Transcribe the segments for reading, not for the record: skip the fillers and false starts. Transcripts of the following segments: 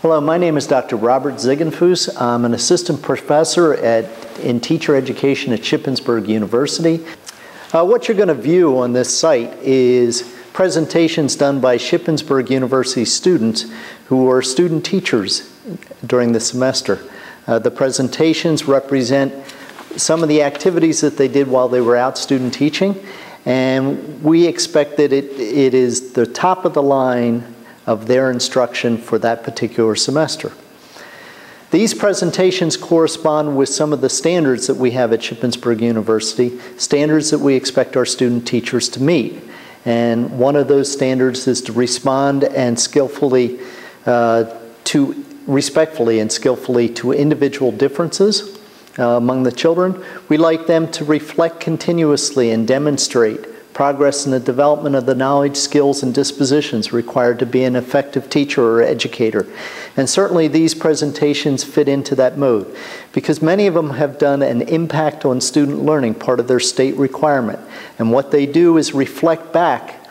Hello, my name is Dr. Robert Ziegenfuss. I'm an assistant professor in teacher education at Shippensburg University. What you're going to view on this site is presentations done by Shippensburg University students who are student teachers during the semester. The presentations represent some of the activities that they did while they were out student teaching, and we expect that it is the top of the line of their instruction for that particular semester. These presentations correspond with some of the standards that we have at Shippensburg University, standards that we expect our student teachers to meet. And one of those standards is to respond and respectfully and skillfully to individual differences among the children. We like them to reflect continuously and demonstrate progress in the development of the knowledge, skills, and dispositions required to be an effective teacher or educator. And certainly these presentations fit into that mode because many of them have done an impact on student learning, part of their state requirement. And what they do is reflect back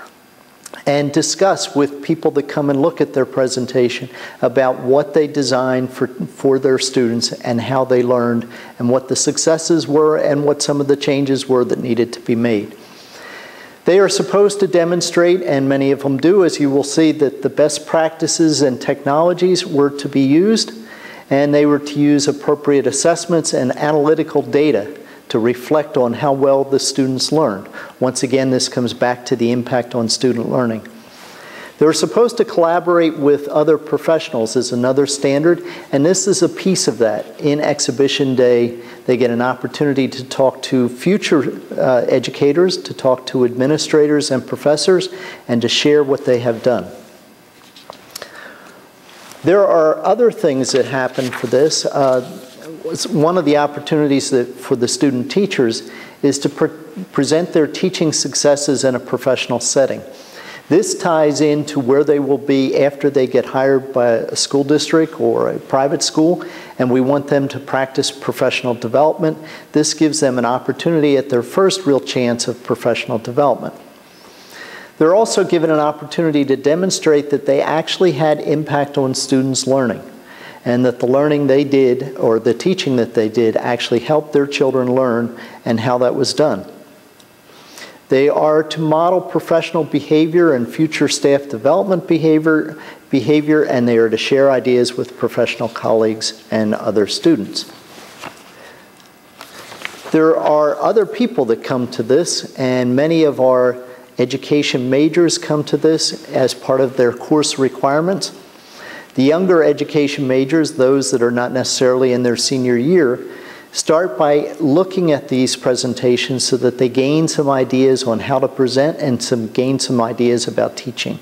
and discuss with people that come and look at their presentation about what they designed for their students and how they learned and what the successes were and what some of the changes were that needed to be made. They are supposed to demonstrate, and many of them do, as you will see, that the best practices and technologies were to be used, and they were to use appropriate assessments and analytical data to reflect on how well the students learned. Once again, this comes back to the impact on student learning. They were supposed to collaborate with other professionals is another standard, and this is a piece of that. In exhibition day, they get an opportunity to talk to future educators, to talk to administrators and professors, and to share what they have done. There are other things that happen for this. One of the opportunities for the student teachers is to present their teaching successes in a professional setting. This ties into where they will be after they get hired by a school district or a private school, and we want them to practice professional development. This gives them an opportunity at their first real chance of professional development. They're also given an opportunity to demonstrate that they actually had impact on students' learning, and that the learning they did, or the teaching that they did, actually helped their children learn and how that was done. They are to model professional behavior and future staff development behavior, and they are to share ideas with professional colleagues and other students. There are other people that come to this, and many of our education majors come to this as part of their course requirements. The younger education majors, those that are not necessarily in their senior year, start by looking at these presentations so that they gain some ideas on how to present and gain some ideas about teaching.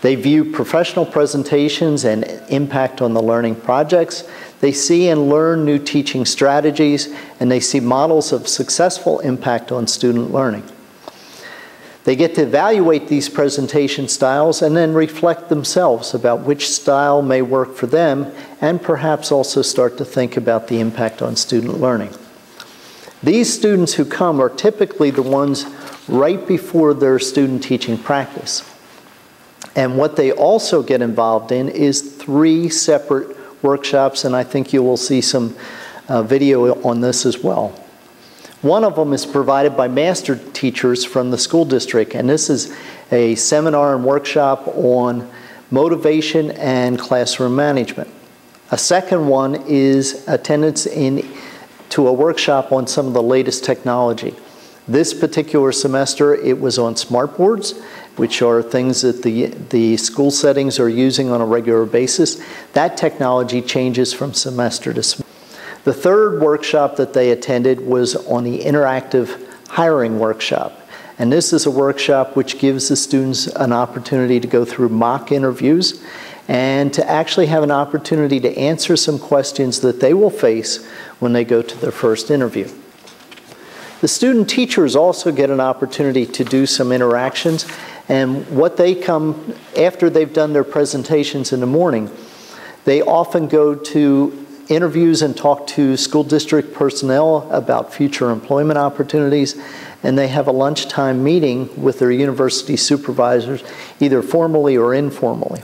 They view professional presentations and impact on the learning projects. They see and learn new teaching strategies, and they see models of successful impact on student learning. They get to evaluate these presentation styles and then reflect themselves about which style may work for them, and perhaps also start to think about the impact on student learning. These students who come are typically the ones right before their student teaching practice. And what they also get involved in is 3 separate workshops, and I think you will see some video on this as well. One of them is provided by master teachers from the school district, and this is a seminar and workshop on motivation and classroom management. A second one is attendance to a workshop on some of the latest technology. This particular semester, it was on smartboards, which are things that the school settings are using on a regular basis. That technology changes from semester to semester. The third workshop that they attended was on the interactive hiring workshop. And this is a workshop which gives the students an opportunity to go through mock interviews and to actually have an opportunity to answer some questions that they will face when they go to their first interview. The student teachers also get an opportunity to do some interactions, and what they come after they've done their presentations in the morning, they often go to interviews and talk to school district personnel about future employment opportunities, and they have a lunchtime meeting with their university supervisors, either formally or informally.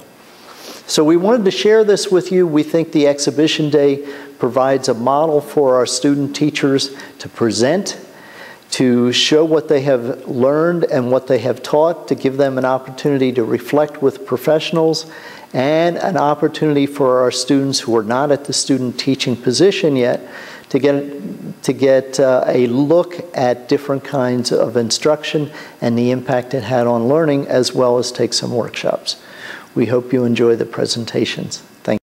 So we wanted to share this with you. We think the exhibition day provides a model for our student teachers to present, to show what they have learned and what they have taught, to give them an opportunity to reflect with professionals, and an opportunity for our students who are not at the student teaching position yet to get a look at different kinds of instruction and the impact it had on learning, as well as take some workshops. We hope you enjoy the presentations. Thank you.